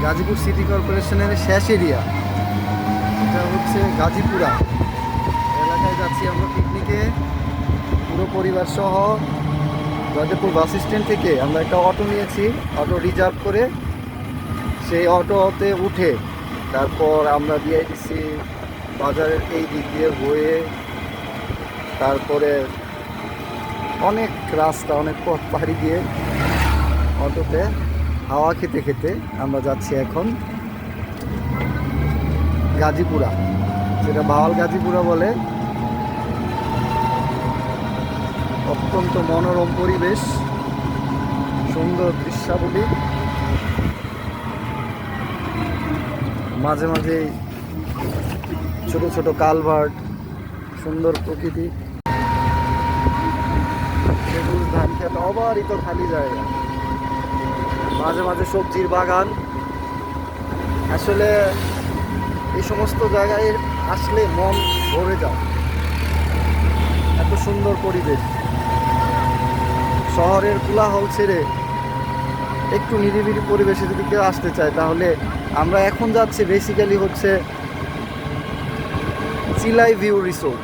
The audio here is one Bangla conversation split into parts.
গাজীপুর সিটি কর্পোরেশনের শেষ এরিয়া, এটা হচ্ছে গাজীপুরা এলাকায় যাচ্ছি আমরা পিকনিকে পুরো পরিবার সহ। গাজীপুর বাস স্ট্যান্ড থেকে আমরা একটা অটো নিয়েছি, অটো রিজার্ভ করে সেই অটোতে উঠে তারপর আমরা দিয়ে দিচ্ছি বাজারের এই দিক দিয়ে বয়ে, তারপরে অনেক রাস্তা অনেক পথ পাড়ি দিয়ে অটোতে হাওয়া খেতে খেতে আমরা যাচ্ছি এখন গাজীপুরা, যেটা বাওয়াল গাজীপুরা বলে। অত্যন্ত মনোরম পরিবেশ, সুন্দর দৃশ্যাবলী, মাঝে মাঝে ছোট ছোট কালভার্ট, সুন্দর প্রকৃতি, সবুজ ধান খেত, অবারিত খালি জায়গা, মাঝে মাঝে সবজির বাগান। আসলে এই সমস্ত জায়গায় আসলে মন ভরে যায়, এত সুন্দর পরিবেশ। শহরের কোলাহল ছেড়ে একটু নিরিবিলি পরিবেশে যদি কেউ আসতে চায়, তাহলে আমরা এখন যাচ্ছি বেসিক্যালি হচ্ছে চিলাই ভিউ রিসোর্ট।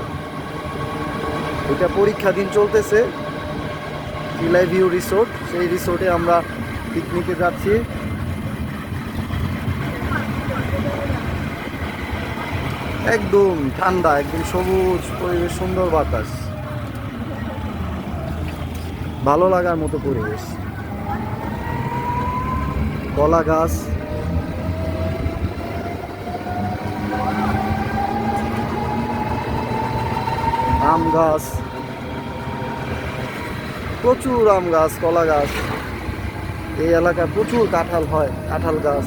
এটা পরীক্ষাধীন চলতেছে, চিলাই ভিউ রিসোর্ট। সেই রিসোর্টে আমরা পিকনিকে যাচ্ছি। একদম ঠান্ডা, একদম সবুজ পরিবেশ, সুন্দর বাতাস, ভালো লাগার মতো পরিবেশ। কলা গাছ, আম গাছ, প্রচুর আম গাছ, কলা গাছ। এই এলাকায় প্রচুর কাঁঠাল হয়, কাঁঠাল গাছ।